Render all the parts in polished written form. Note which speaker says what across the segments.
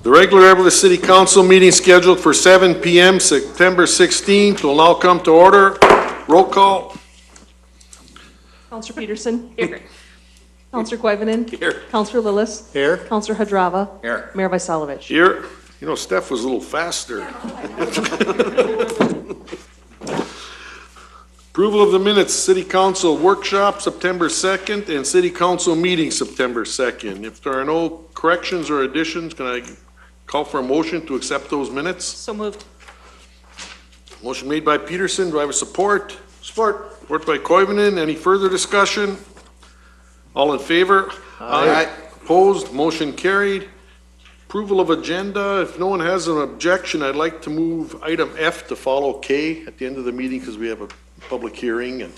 Speaker 1: The regular Eveleth City Council meeting scheduled for 7 p.m. September 16th will now come to order. Roll call.
Speaker 2: Councillor Peterson. Here. Councillor Koivunen.
Speaker 1: Here.
Speaker 2: Councillor Lillis.
Speaker 1: Here.
Speaker 2: Councillor Hadrava.
Speaker 1: Here.
Speaker 2: Mayor Vaisalovich.
Speaker 1: Here. You know, Steph was a little faster. Approval of the minutes, City Council workshop September 2nd and City Council meeting September 2nd. If there are no corrections or additions, can I call for a motion to accept those minutes?
Speaker 2: So moved.
Speaker 1: Motion made by Peterson. Do I have a support? Support. Support by Koivunen. Any further discussion? All in favor? Aye. Opposed? Motion carried. Approval of agenda. If no one has an objection, I'd like to move item F to follow K at the end of the meeting because we have a public hearing. And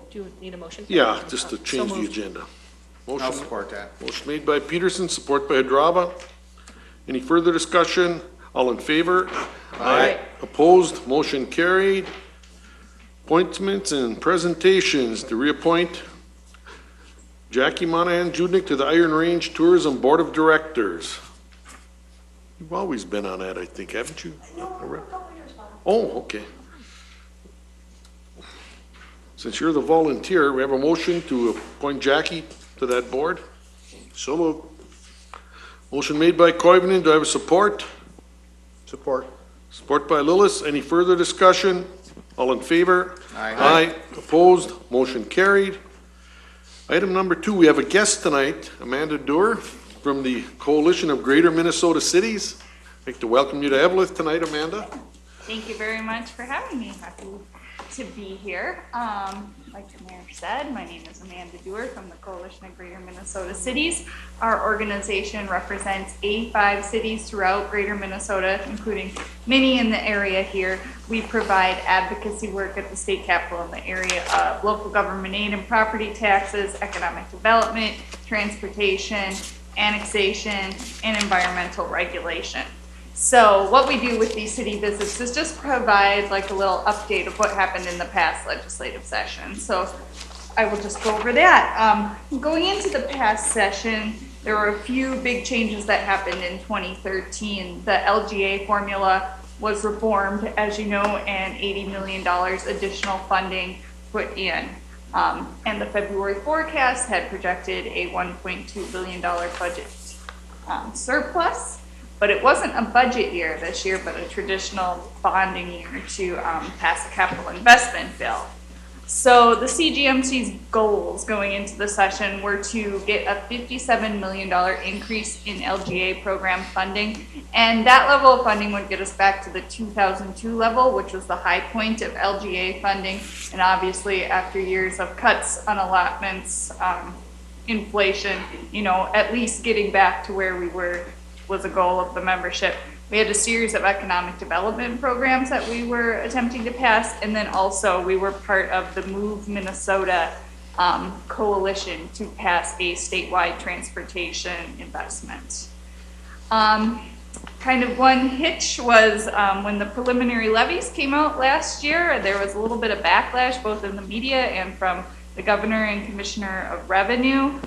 Speaker 2: Do you need a motion?
Speaker 1: yeah, just to change the
Speaker 2: moved.
Speaker 1: agenda.
Speaker 3: I'll
Speaker 1: Motion,
Speaker 3: support that.
Speaker 1: motion made by Peterson, support by Hadrava. Any further discussion? All in favor?
Speaker 2: Aye.
Speaker 1: Opposed? Motion carried. Appointments and presentations to reappoint Jackie Monahan Judnick to the Iron Range Tourism Board of Directors. You've always been on that, I think, haven't you? Oh, okay. Since you're the volunteer, we have a motion to appoint Jackie to that board. So moved. Motion made by Koivunen. Do I have a support?
Speaker 3: Support.
Speaker 1: Support by Lillis. Any further discussion? All in favor?
Speaker 3: Aye.
Speaker 1: Aye. Opposed? Motion carried. Item number 2, we have a guest tonight, Amanda Doerr from the Coalition of Greater Minnesota Cities. I'd like to welcome you to Eveleth tonight, Amanda.
Speaker 4: Thank you very much for having me. Happy to be here. Like the mayor said, my name is Amanda Doerr from the Coalition of Greater Minnesota Cities. Our organization represents 85 cities throughout Greater Minnesota, including many in the area here. We provide advocacy work at the state capitol in the area of local government aid and property taxes, economic development, transportation, annexation, and environmental regulation. So what we do with these city visits is just provide like a little update of what happened in the past legislative session. So I will just go over that. Going into the past session, there were a few big changes that happened in 2013. The LGA formula was reformed, as you know, and $80 million additional funding put in. And the February forecast had projected a $1.2 billion budget surplus. But it wasn't a budget year this year, but a traditional bonding year to pass a capital investment bill. So the CGMC's goals going into the session were to get a $57 million increase in LGA program funding. And that level of funding would get us back to the 2002 level, which was the high point of LGA funding. And obviously after years of cuts on allotments, inflation, you know, at least getting back to where we were was a goal of the membership. We had a series of economic development programs that we were attempting to pass, and then also we were part of the Move Minnesota coalition to pass a statewide transportation investment. Kind of one hitch was when the preliminary levies came out last year, there was a little bit of backlash both in the media and from the governor and commissioner of revenue.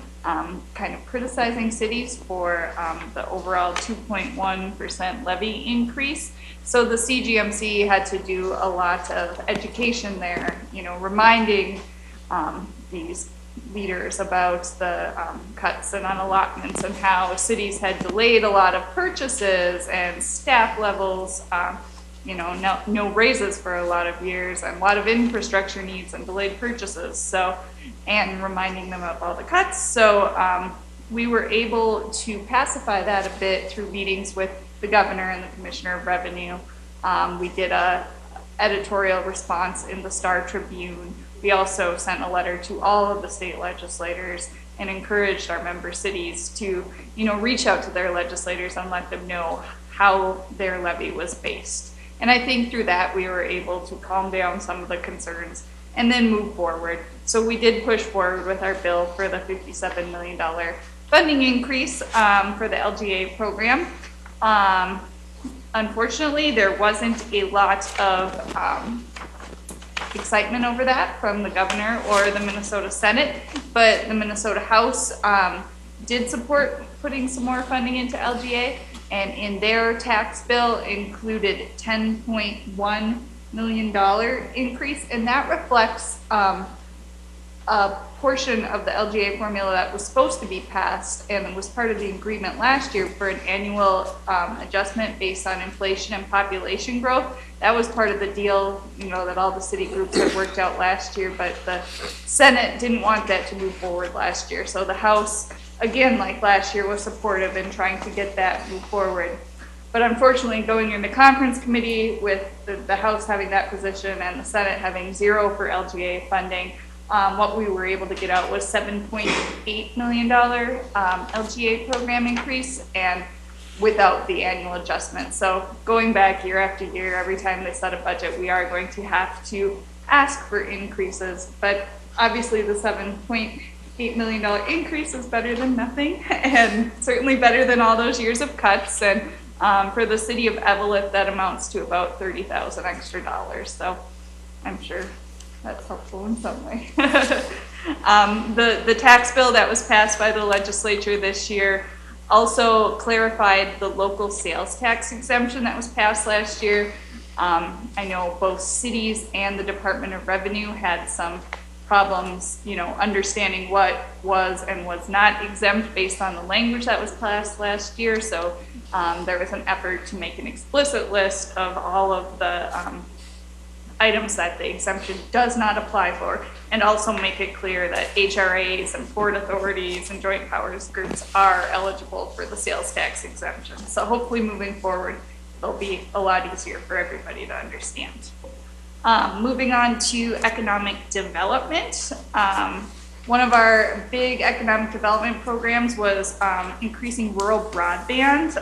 Speaker 4: Kind of criticizing cities for the overall 2.1% levy increase. So the CGMC had to do a lot of education there, you know, reminding these leaders about the cuts and unallotments and how cities had delayed a lot of purchases and staff levels, you know, no raises for a lot of years and a lot of infrastructure needs and delayed purchases. So, and reminding them of all the cuts. So we were able to pacify that a bit through meetings with the governor and the commissioner of revenue. We did a editorial response in the Star Tribune. We also sent a letter to all of the state legislators and encouraged our member cities to, you know, reach out to their legislators and let them know how their levy was based. And I think through that we were able to calm down some of the concerns and then move forward. So we did push forward with our bill for the $57 million funding increase for the LGA program. Unfortunately, there wasn't a lot of excitement over that from the governor or the Minnesota Senate, but the Minnesota House did support putting some more funding into LGA, and in their tax bill included $10.1 million increase, and that reflects a portion of the LGA formula that was supposed to be passed and was part of the agreement last year for an annual adjustment based on inflation and population growth. That was part of the deal, that all the city groups had worked out last year, but the Senate didn't want that to move forward last year. So the House, again, like last year, was supportive in trying to get that move forward. But unfortunately, going into conference committee with the House having that position and the Senate having zero for LGA funding, what we were able to get out was $7.8 million LGA program increase, and without the annual adjustment. So going back year after year, every time they set a budget, we are going to have to ask for increases. But obviously the $7.8 million increase is better than nothing, and certainly better than all those years of cuts. And for the city of Eveleth, that amounts to about $30,000 extra dollars. So I'm sure that's helpful in some way. The tax bill that was passed by the legislature this year also clarified the local sales tax exemption that was passed last year. I know both cities and the Department of Revenue had some problems, understanding what was and was not exempt based on the language that was passed last year. So there was an effort to make an explicit list of all of the items that the exemption does not apply for, and also make it clear that HRAs and port authorities and joint powers groups are eligible for the sales tax exemption. So hopefully moving forward, it'll be a lot easier for everybody to understand. Moving on to economic development. One of our big economic development programs was increasing rural broadband.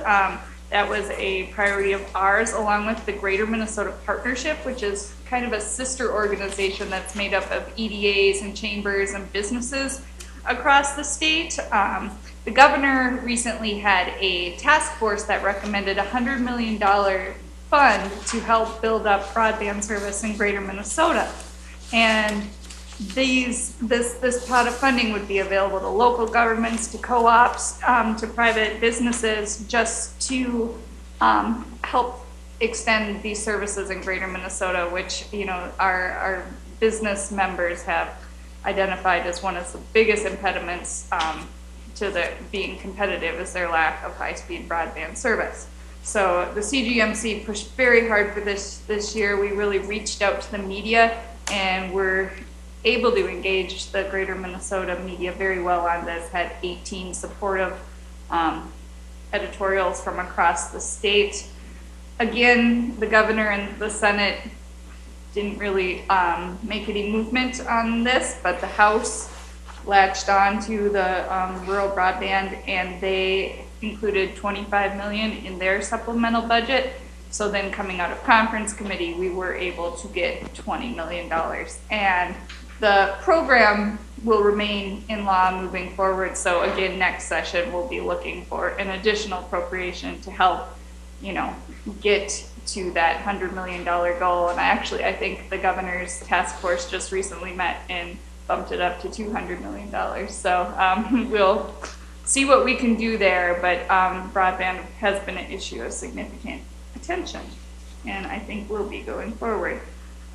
Speaker 4: That was a priority of ours, along with the Greater Minnesota Partnership, which is kind of a sister organization that's made up of EDAs and chambers and businesses across the state. The governor recently had a task force that recommended a $100 million fund to help build up broadband service in Greater Minnesota. And this pot of funding would be available to local governments, to co-ops, to private businesses, just to help extend these services in Greater Minnesota, which our business members have identified as one of the biggest impediments to being competitive, is their lack of high-speed broadband service. So the CGMC pushed very hard for this year. We really reached out to the media, and we're able to engage the Greater Minnesota media very well on this, had 18 supportive editorials from across the state. Again, the governor and the Senate didn't really make any movement on this, but the House latched on to the rural broadband, and they included $25 million in their supplemental budget. So then coming out of conference committee, we were able to get $20 million. And the program will remain in law moving forward. So again, next session, we'll be looking for an additional appropriation to help, get to that $100 million goal. And I think the governor's task force just recently met and bumped it up to $200 million. So we'll see what we can do there, but broadband has been an issue of significant attention, and I think will be going forward.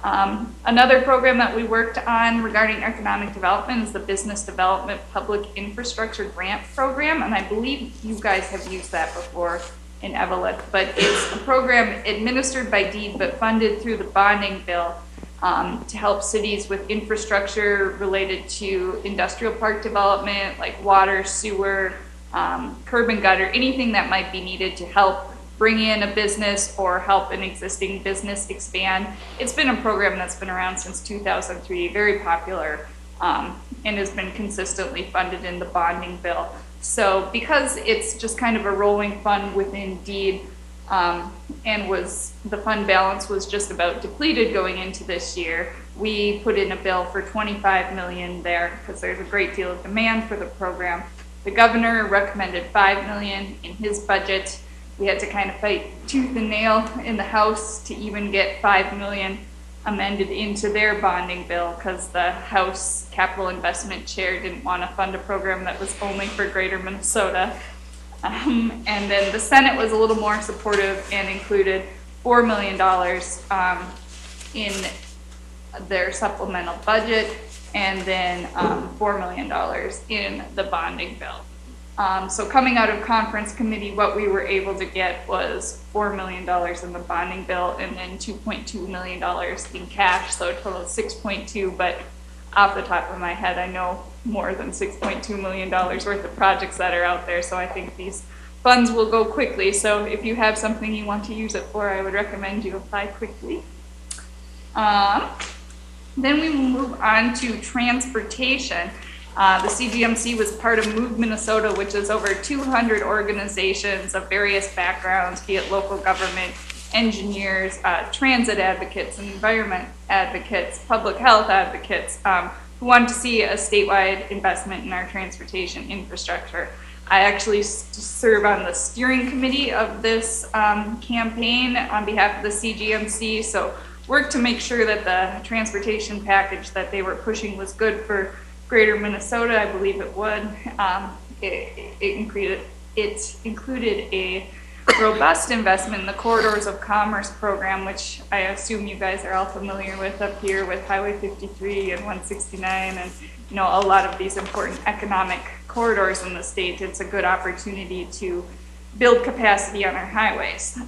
Speaker 4: Another program that we worked on regarding economic development is the Business Development Public Infrastructure Grant Program, and I believe you guys have used that before in Eveleth, but it's a program administered by deed but funded through the bonding bill to help cities with infrastructure related to industrial park development, like water, sewer, curb and gutter, anything that might be needed to help bring in a business or help an existing business expand. It's been a program that's been around since 2003, very popular, and has been consistently funded in the bonding bill. So because it's just kind of a rolling fund within deed, and the fund balance was just about depleted going into this year, we put in a bill for $25 million there because there's a great deal of demand for the program. The governor recommended $5 million in his budget. We had to kind of fight tooth and nail in the House to even get $5 million amended into their bonding bill because the House Capital Investment Chair didn't want to fund a program that was only for Greater Minnesota. And then the Senate was a little more supportive and included $4 million in their supplemental budget, and then $4 million in the bonding bill. So coming out of conference committee, what we were able to get was $4 million in the bonding bill and then $2.2 million in cash, so a total of 6.2, but off the top of my head, I know more than $6.2 million worth of projects that are out there, so I think these funds will go quickly. So if you have something you want to use it for, I would recommend you apply quickly. Then we move on to transportation. The CGMC was part of Move Minnesota, which is over 200 organizations of various backgrounds, be it local government, engineers, transit advocates, environment advocates, public health advocates, who want to see a statewide investment in our transportation infrastructure. I actually serve on the steering committee of this campaign on behalf of the CGMC, so work to make sure that the transportation package that they were pushing was good for Greater Minnesota. I believe it would. It included a robust investment in the Corridors of Commerce program, which I assume you guys are all familiar with up here with Highway 53 and 169 and a lot of these important economic corridors in the state. It's a good opportunity to build capacity on our highways.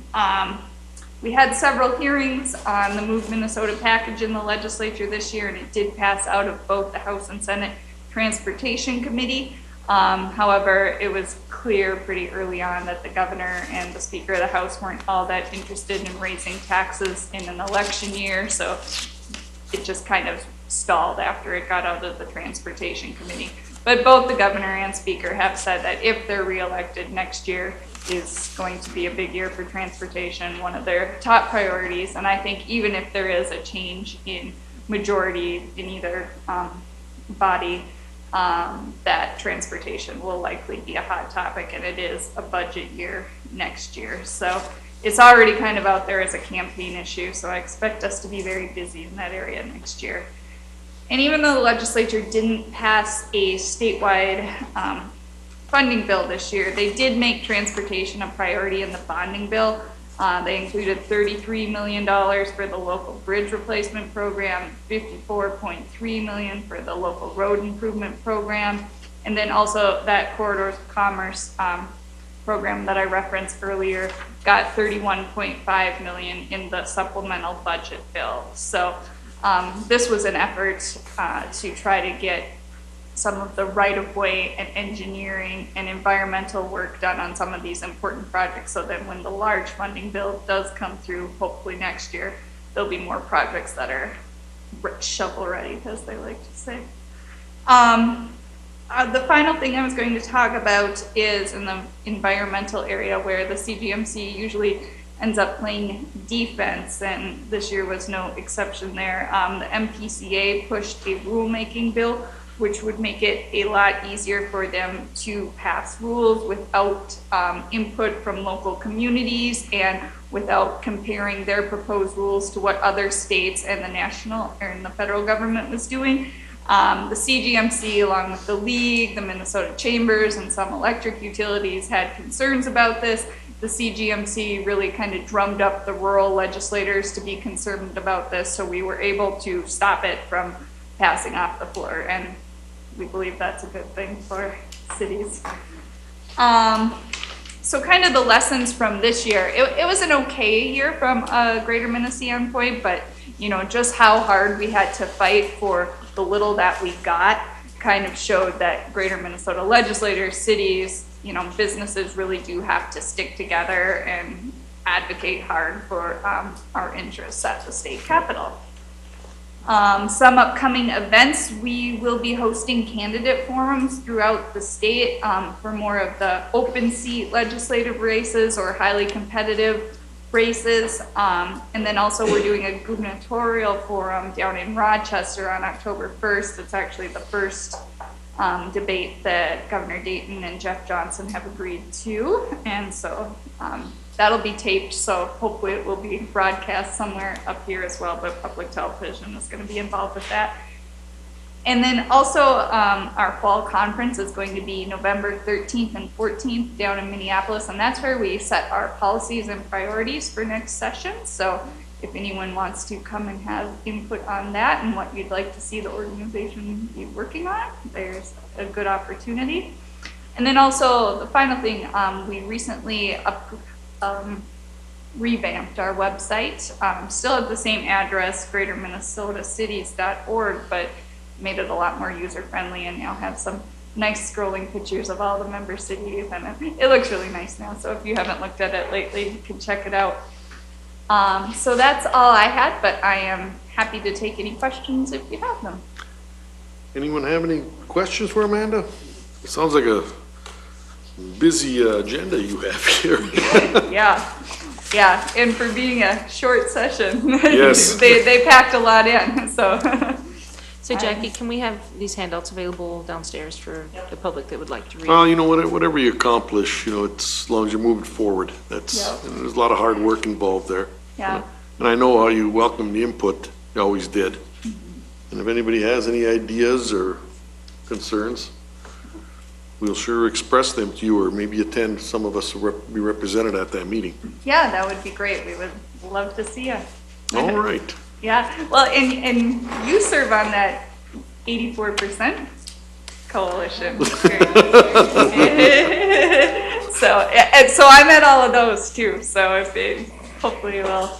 Speaker 4: We had several hearings on the Move Minnesota package in the legislature this year, and it did pass out of both the House and Senate Transportation Committee. However, it was clear pretty early on that the governor and the Speaker of the House weren't all that interested in raising taxes in an election year, so it just kind of stalled after it got out of the Transportation Committee. But both the governor and speaker have said that if they're reelected next year is going to be a big year for transportation, one of their top priorities. And I think even if there is a change in majority in either body, that transportation will likely be a hot topic, and it is a budget year next year. So it's already kind of out there as a campaign issue, so I expect us to be very busy in that area next year. And even though the legislature didn't pass a statewide funding bill this year, they did make transportation a priority in the bonding bill. They included $33 million for the local bridge replacement program, $54.3 million for the local road improvement program, and then also that Corridors of Commerce program that I referenced earlier got $31.5 million in the supplemental budget bill. So this was an effort to try to get some of the right-of-way and engineering and environmental work done on some of these important projects, so that when the large funding bill does come through, hopefully next year, there'll be more projects that are shovel-ready, as they like to say. The final thing I was going to talk about is in the environmental area, where the CGMC usually ends up playing defense, and this year was no exception there. The MPCA pushed a rulemaking bill which would make it a lot easier for them to pass rules without input from local communities and without comparing their proposed rules to what other states and the national or the federal government was doing. The CGMC, along with the League, the Minnesota Chambers, and some electric utilities had concerns about this. The CGMC really kind of drummed up the rural legislators to be concerned about this, so we were able to stop it from passing off the floor, and we believe that's a good thing for cities. So kind of the lessons from this year. It was an okay year from a Greater Minnesota point, but just how hard we had to fight for the little that we got kind of showed that Greater Minnesota legislators, cities, businesses really do have to stick together and advocate hard for our interests at the state capitol. Some upcoming events, we will be hosting candidate forums throughout the state for more of the open seat legislative races or highly competitive races. And then also we're doing a gubernatorial forum down in Rochester on October 1st. It's actually the first debate that Governor Dayton and Jeff Johnson have agreed to. And so that'll be taped, so hopefully it will be broadcast somewhere up here as well, but public television is gonna be involved with that. And then also, our fall conference is going to be November 13th and 14th down in Minneapolis, and that's where we set our policies and priorities for next session. So if anyone wants to come and have input on that and what you'd like to see the organization be working on, there's a good opportunity. And then also, the final thing, we recently revamped our website, still at the same address, greaterminnesotacities.org, but made it a lot more user-friendly and now have some nice scrolling pictures of all the member cities, and it looks really nice now. So if you haven't looked at it lately, you can check it out. So that's all I had, but I am happy to take any questions if you have them.
Speaker 1: Anyone have any questions for Amanda? It sounds like a busy agenda you have here.
Speaker 4: Yeah, and for being a short session,
Speaker 1: Yes.
Speaker 4: they packed a lot in, so.
Speaker 2: So Jackie, can we have these handouts available downstairs for the public that would like to read?
Speaker 1: Well, you know, whatever you accomplish, you know, it's, as long as you're moving forward, that's,
Speaker 4: Yep.
Speaker 1: and there's a lot of hard work involved there.
Speaker 4: Yeah.
Speaker 1: And I know how you welcome the input, you always did. And if anybody has any ideas or concerns, we'll sure express them to you, or maybe attend, some of us will be represented at that meeting.
Speaker 4: Yeah, that would be great. We would love to see you.
Speaker 1: All right.
Speaker 4: Yeah, well, and you serve on that 84% coalition. So I'm at all of those too, so if it, hopefully we'll.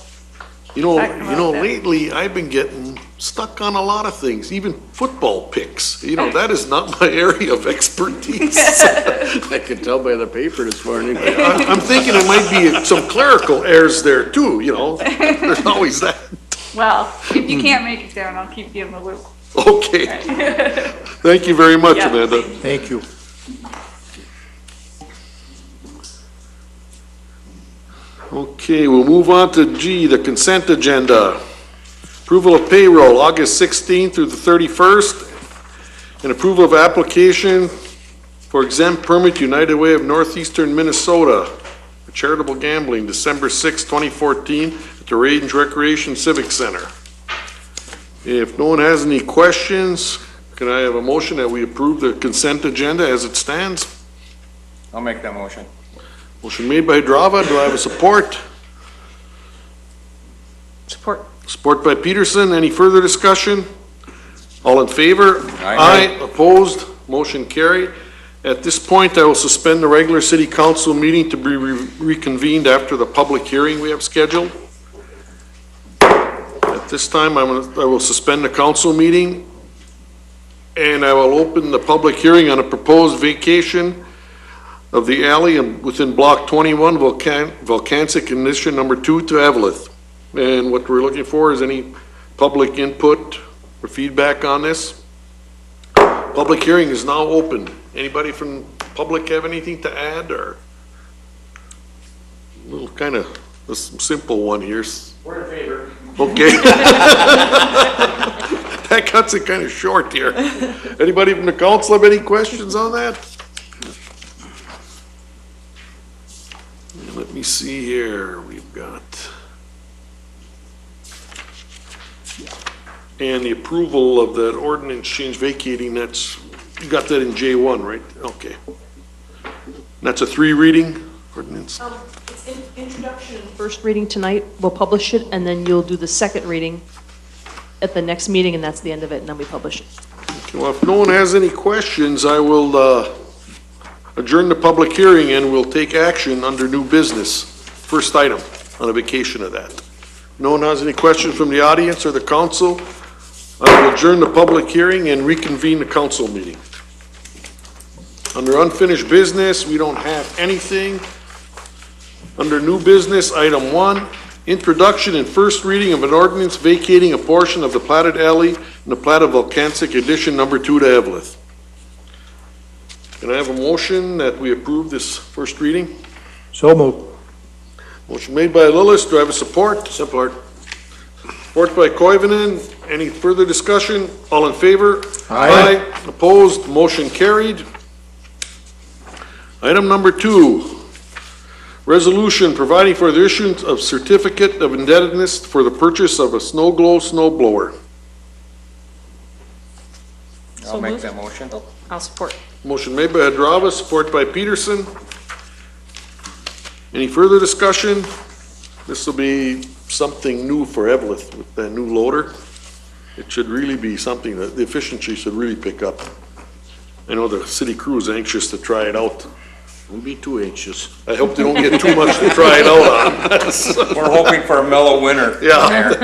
Speaker 1: You know,
Speaker 4: Talk about that.
Speaker 1: lately I've been getting stuck on a lot of things, even football picks. You know, that is not my area of expertise.
Speaker 3: I could tell by the paper this morning.
Speaker 1: I'm thinking it might be some clerical errors there too, you know, there's always that.
Speaker 4: Well, if you can't make it down, I'll keep you in the loop.
Speaker 1: Okay. Thank you very much,
Speaker 4: Yeah.
Speaker 1: Amanda.
Speaker 3: Thank you.
Speaker 1: Okay, we'll move on to G, the consent agenda. Approval of payroll, August 16th through the 31st, and approval of application for exempt permit United Way of Northeastern Minnesota for charitable gambling, December 6, 2014, at the Range Recreation Civic Center. If no one has any questions, can I have a motion that we approve the consent agenda as it stands?
Speaker 3: I'll make that motion.
Speaker 1: Motion made by Drava, do I have a support?
Speaker 2: Support.
Speaker 1: Support by Peterson. Any further discussion? All in favor?
Speaker 3: Aye.
Speaker 1: Opposed? Motion carried. At this point, I will suspend the regular city council meeting to be reconvened after the public hearing we have scheduled. At this time, I will suspend the council meeting, and I will open the public hearing on a proposed vacation of the alley within block 21, Volcancic condition number 2 to Eveleth. And what we're looking for is any public input or feedback on this. Public hearing is now open. Anybody from public have anything to add, or? A little kind of a simple one here.
Speaker 3: We're in favor.
Speaker 1: Okay. That cuts it kind of short here. Anybody from the council have any questions on that? Let me see here, we've got. And the approval of that ordinance change vacating, that's, you got that in J1, right? Okay. That's a 3 reading ordinance?
Speaker 2: It's introduction and first reading tonight. We'll publish it, and then you'll do the second reading at the next meeting, and that's the end of it, and then we publish it.
Speaker 1: Okay, well, if no one has any questions, I will adjourn the public hearing and we'll take action under new business. First item on a vacation of that. No one has any questions from the audience or the council? I will adjourn the public hearing and reconvene the council meeting. Under unfinished business, we don't have anything. Under new business, item 1, introduction and first reading of an ordinance vacating a portion of the platted alley in the plat of Volcancic addition number 2 to Eveleth. Can I have a motion that we approve this first reading?
Speaker 3: So moved.
Speaker 1: Motion made by Lillis, do I have a support? Support. Support by Koivunen. Any further discussion? All in favor?
Speaker 3: Aye.
Speaker 1: Opposed? Motion carried. Item number 2, Resolution providing for the issuance of certificate of indebtedness for the purchase of a snow glow snow blower.
Speaker 5: I'll make that motion.
Speaker 2: I'll support.
Speaker 1: Motion made by Hadrava, support by Peterson. Any further discussion? This will be something new for Eveleth with that new loader. It should really be something that the efficiency should really pick up. I know the city crew is anxious to try it out.
Speaker 3: Don't be too anxious.
Speaker 1: I hope they don't get too much to try it out on.
Speaker 5: We're hoping for a mellow winter.
Speaker 1: Yeah.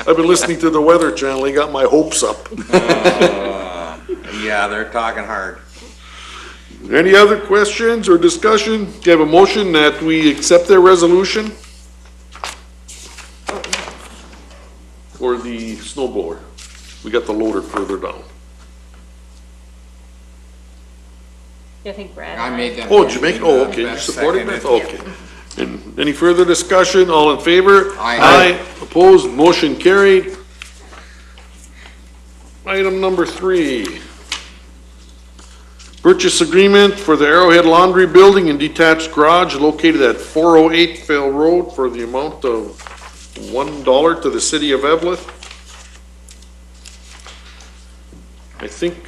Speaker 1: I've been listening to the Weather Channel, they got my hopes up.
Speaker 5: Yeah, they're talking hard.
Speaker 1: Any other questions or discussion? Do you have a motion that we accept their resolution? For the snow blower? We got the loader further down.
Speaker 2: I think Brad.
Speaker 5: I made that.
Speaker 1: Oh, did you make it? Oh, okay, you
Speaker 5: Beth
Speaker 1: supported it?
Speaker 5: seconded.
Speaker 1: Okay. And any further discussion? All in favor?
Speaker 5: Aye.
Speaker 1: Opposed? Motion carried. Item number 3. Purchase agreement for the Arrowhead Laundry Building and detached garage located at 408 Fail Road for the amount of $1 to the city of Eveleth. I think,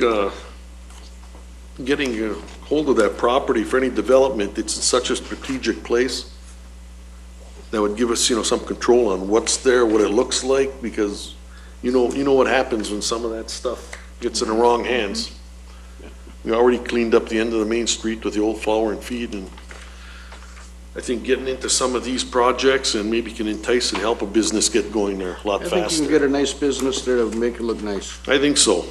Speaker 1: getting a hold of that property for any development, it's in such a strategic place. That would give us, some control on what's there, what it looks like, because you know what happens when some of that stuff gets in the wrong hands. We already cleaned up the end of the main street with the old flower and feed, and I think getting into some of these projects and maybe can entice and help a business get going there a lot
Speaker 3: I think you can
Speaker 1: faster.
Speaker 3: get a nice business there to make it look nice.
Speaker 1: I think so.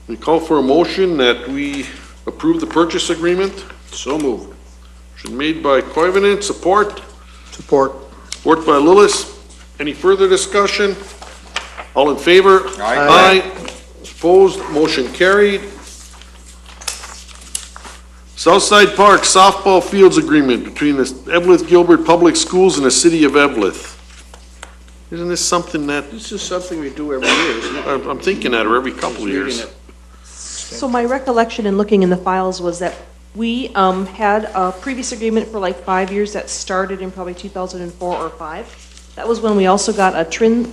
Speaker 1: We call for a motion that we approve the purchase agreement.
Speaker 3: So moved.
Speaker 1: Motion made by Koivunen, support.
Speaker 3: Support.
Speaker 1: Support by Lillis. Any further discussion? All in favor?
Speaker 5: Aye.
Speaker 1: Opposed? Motion carried. Southside Park softball fields agreement between the Eveleth Gilbert Public Schools and the city of Eveleth. Isn't this something that,
Speaker 3: This is something we do every year, isn't it?
Speaker 1: I'm thinking that, or every couple of
Speaker 3: Reading
Speaker 1: years.
Speaker 3: it.
Speaker 2: So my recollection in looking in the files was that we had a previous agreement for like 5 years that started in probably 2004 or 5. That was when we also got a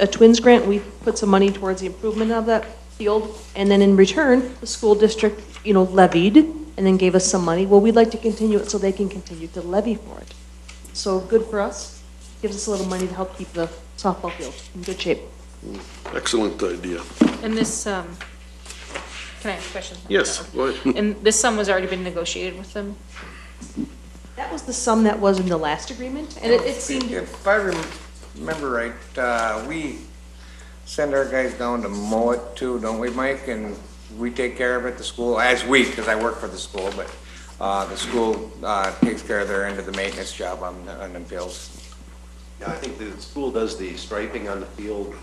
Speaker 2: twins grant. We put some money towards the improvement of that field. And then in return, the school district, levied and then gave us some money. Well, we'd like to continue it so they can continue to levy for it. So good for us. Gives us a little money to help keep the softball field in good shape.
Speaker 1: Excellent idea.
Speaker 6: And this, can I ask a question?
Speaker 1: Yes, go ahead.
Speaker 6: And this sum has already been negotiated with them?
Speaker 2: That was the sum that was in the last agreement, and it seemed,
Speaker 5: If I remember right, we send our guys down to mow it too, don't we, Mike? And we take care of it, the school, because I work for the school, but the school takes care of their end of the maintenance job on them fields.
Speaker 7: Yeah, I think the school does the striping on the field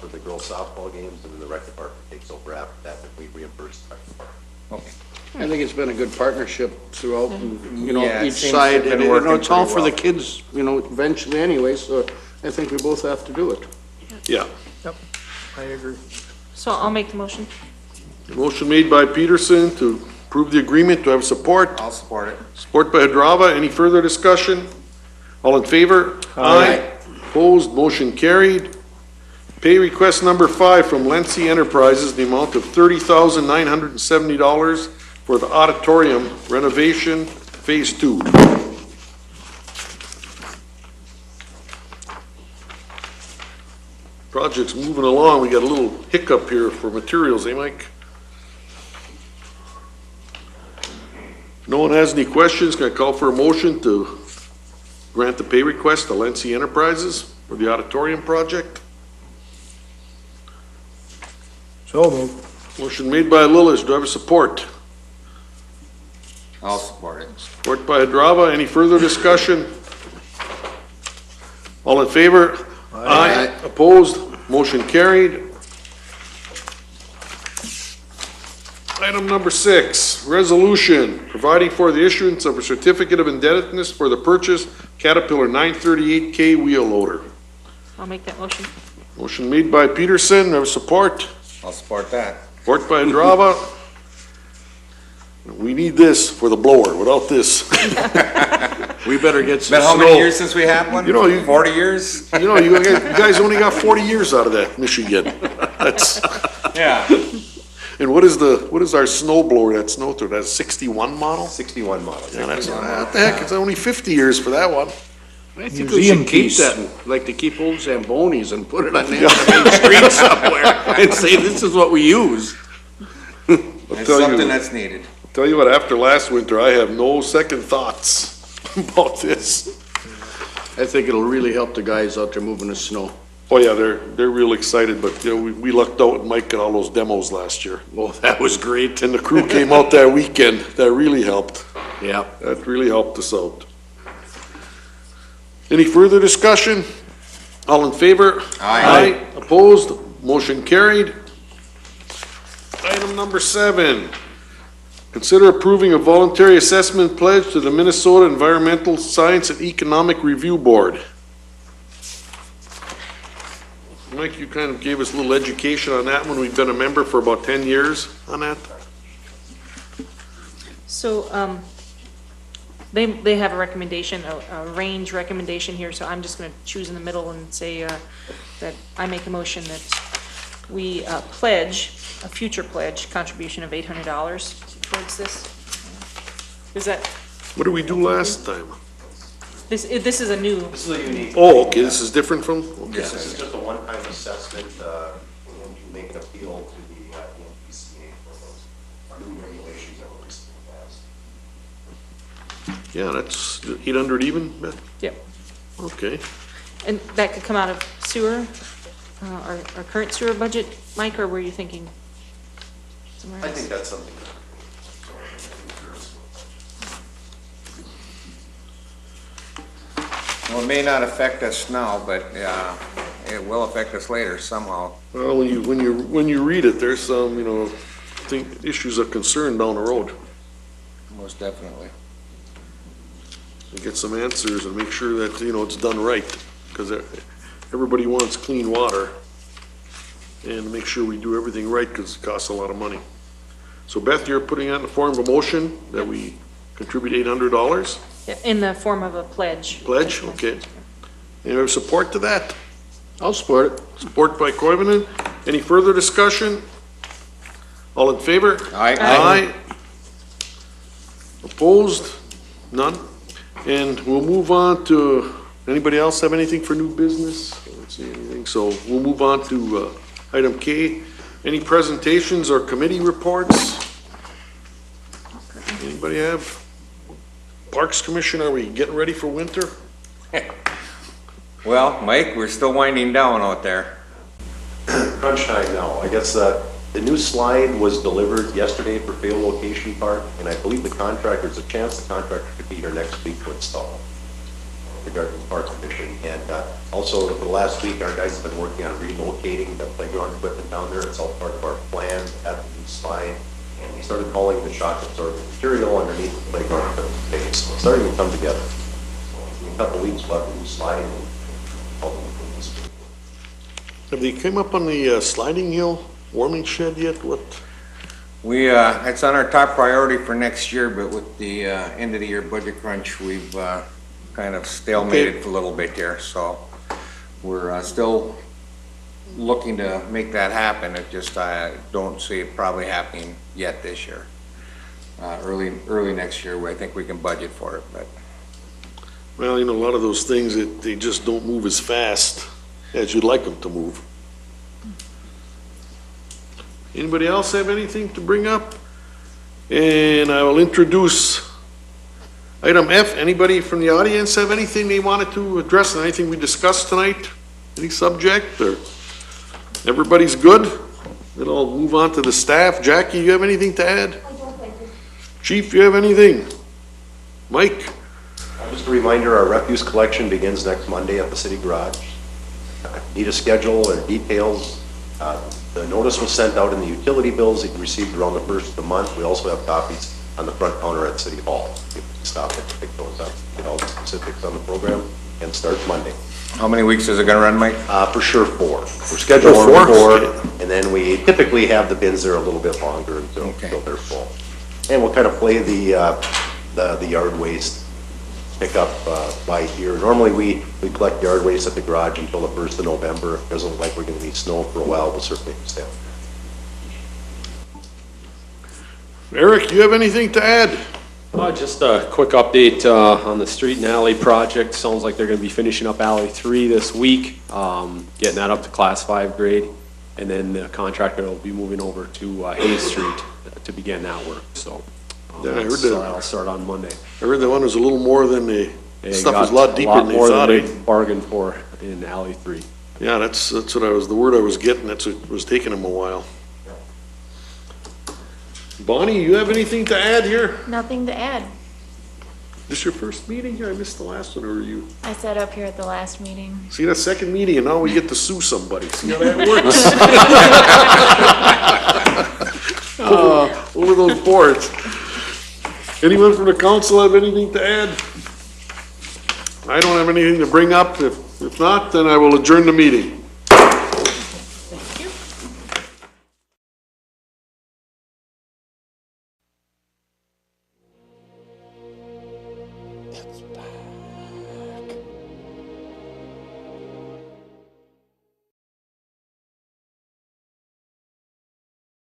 Speaker 7: for the girls softball games, and then the rec department takes over after that, if we reimburse the rec department.
Speaker 5: Okay.
Speaker 3: I think it's been a good partnership throughout, and,
Speaker 5: Yeah, it
Speaker 3: each
Speaker 5: seems to
Speaker 3: side,
Speaker 5: have been
Speaker 3: and,
Speaker 5: working
Speaker 3: it's all
Speaker 5: pretty
Speaker 3: for the
Speaker 5: well.
Speaker 3: kids, eventually anyway, so I think we both have to do it.
Speaker 1: Yeah.
Speaker 3: I agree.
Speaker 6: So I'll make the motion.
Speaker 1: Motion made by Peterson to approve the agreement. Do I have support?
Speaker 5: I'll support it.
Speaker 1: Support by Hadrava. Any further discussion? All in favor? Aye. Opposed? Motion carried. Pay request number 5 from Lency Enterprises, the amount of $30,970 for the auditorium renovation, Phase 2. Project's moving along. We got a little hiccup here for materials, eh, Mike? If no one has any questions, can I call for a motion to grant the pay request to Lency Enterprises for the auditorium project?
Speaker 3: So moved.
Speaker 1: Motion made by Lillis. Do I have a support?
Speaker 5: I'll support it.
Speaker 1: Support by Hadrava. Any further discussion? All in favor? Aye. Opposed? Motion carried. Item number 6, resolution providing for the issuance of a certificate of indebtedness for the purchase Caterpillar 938K wheel loader.
Speaker 6: I'll make that motion.
Speaker 1: Motion made by Peterson. Do I have support?
Speaker 5: I'll support that.
Speaker 1: Support by Hadrava. We need this for the blower. Without this,
Speaker 3: We better get some
Speaker 5: Been how many
Speaker 3: snow.
Speaker 5: years since we had one?
Speaker 1: You know, you-
Speaker 5: 40 years?
Speaker 1: you guys only got 40 years out of that, Michigan. That's,
Speaker 5: Yeah.
Speaker 1: and what is our snow blower, that snow thrower, that's 61 model?
Speaker 7: 61 model.
Speaker 1: Yeah, that's, what the heck, it's only 50 years for that one.
Speaker 3: I think we should keep that, like to keep old Zambonis and put it on the end of the main street somewhere and say, this is what we use.
Speaker 5: It's
Speaker 1: tell you-
Speaker 5: something that's needed.
Speaker 1: Tell you what, after last winter, I have no second thoughts about this.
Speaker 3: I think it'll really help the guys out there moving the snow.
Speaker 1: Oh, yeah, they're real excited, but, you know, we lucked out with Mike and all those demos last year.
Speaker 3: Well, that was great.
Speaker 1: And the crew came out that weekend, that really helped.
Speaker 3: Yeah.
Speaker 1: That really helped us out. Any further discussion? All in favor?
Speaker 5: Aye.
Speaker 1: Opposed? Motion carried. Item number 7. Consider approving a voluntary assessment pledge to the Minnesota Environmental Science and Economic Review Board. Mike, you kind of gave us a little education on that one. We've been a member for about 10 years on that.
Speaker 6: So, they have a recommendation, a range recommendation here, so I'm just gonna choose in the middle and say, that I make a motion that we, pledge, a future pledge contribution of $800 towards this. Is that,
Speaker 1: What did we do last time?
Speaker 6: this is a new,
Speaker 7: This is a unique.
Speaker 1: Oh, okay, this is different from, okay.
Speaker 7: Yes, this is just a one-time assessment, when you make an appeal to the EvelethCC91614 for those new regulations that were recently passed.
Speaker 1: Yeah, that's 800 even, Beth?
Speaker 6: yep.
Speaker 1: Okay.
Speaker 6: And that could come out of sewer, our current sewer budget, Mike, or were you thinking somewhere
Speaker 7: I
Speaker 6: else?
Speaker 7: think that's something.
Speaker 5: Well, it may not affect us now, but it will affect us later somehow.
Speaker 1: Well, when you read it, there's some, you know, issues of concern down the road.
Speaker 5: Most definitely.
Speaker 1: To get some answers and make sure that, you know, it's done right, because everybody wants clean water. And make sure we do everything right, because it costs a lot of money. So Beth, you're putting out in the form of a motion that we contribute $800?
Speaker 6: Yeah, in the form of a pledge.
Speaker 1: Pledge, okay. Any other support to that?
Speaker 3: I'll support it.
Speaker 1: Support by Koivunen. Any further discussion? All in favor?
Speaker 5: Aye.
Speaker 1: Aye. Opposed? None? And we'll move on to, anybody else have anything for new business? I don't see anything, so we'll move on to item K. Any presentations or committee reports? Anybody have? Parks Commission, are we getting ready for winter?
Speaker 5: Well, Mike, we're still winding down out there.
Speaker 7: Crunch time now. I guess the new slide was delivered yesterday for Fail Location Park, and I believe there's a chance the contractor could be here next week to install regarding the Park Commission. And also, for the last week, our guys have been working on relocating the playground equipment down there. It's all part of our plan to have the new slide. And we started hauling the shock absorbent material underneath the playground equipment base. So it's starting to come together. So in a couple of weeks, we'll have a new slide and all the equipment.
Speaker 1: Have they come up on the sliding hill warming shed yet? What?
Speaker 5: It's on our top priority for next year, but with the end of the year budget crunch, we've kind of stalemated for a little bit here, so we're still looking to make that happen. It just, I don't see it probably happening yet this year. Early next year, I think we can budget for it, but.
Speaker 1: Well, you know, a lot of those things, they just don't move as fast as you'd like them to move. Anybody else have anything to bring up? And I will introduce item F. Anybody from the audience have anything they wanted to address, anything we discussed tonight? Any subject, or everybody's good? Then I'll move on to the staff. Jackie, you have anything to add? Chief, you have anything? Mike?
Speaker 7: Just a reminder, our refuse collection begins next Monday at the city garage. Need a schedule and details. The notice was sent out in the utility bills that you received around the first of the month. We also have copies on the front counter at City Hall. You can stop and pick those up, get all the specifics on the program, and starts Monday.
Speaker 5: How many weeks is it gonna run, Mike?
Speaker 7: For sure 4. We're scheduled
Speaker 1: Oh,
Speaker 7: for
Speaker 1: 4?
Speaker 7: 4, and then we typically have the bins there a little bit longer until
Speaker 5: Okay.
Speaker 7: they're full. And we'll kind of play the yard waste pickup by here. Normally, we collect yard waste at the garage until the 1st of November. It doesn't look like we're going to need snow for a while. We'll certainly stay.
Speaker 1: Eric, you have anything to add?
Speaker 8: Just a quick update on the street and alley project. Sounds like they're going to be finishing up alley 3 this week, getting that up to class 5 grade. And then the contractor will be moving over to Hayes Street to begin that work, so.
Speaker 1: Yeah, I heard that.
Speaker 8: That'll start on Monday.
Speaker 1: I heard that one was a little more than the,
Speaker 8: They
Speaker 1: stuff was a
Speaker 8: got
Speaker 1: lot deeper than they thought.
Speaker 8: they bargained for in alley 3.
Speaker 1: Yeah, that's what I was, the word I was getting, that's what was taking them a while. Bonnie, you have anything to add here?
Speaker 9: Nothing to add.
Speaker 1: This your first meeting here? I missed the last one, or were you?
Speaker 9: I sat up here at the last meeting.
Speaker 1: See, that second meeting, and now we get to sue somebody. See how that works? Over those boards. Anyone from the council have anything to add? I don't have anything to bring up. If not, then I will adjourn the meeting.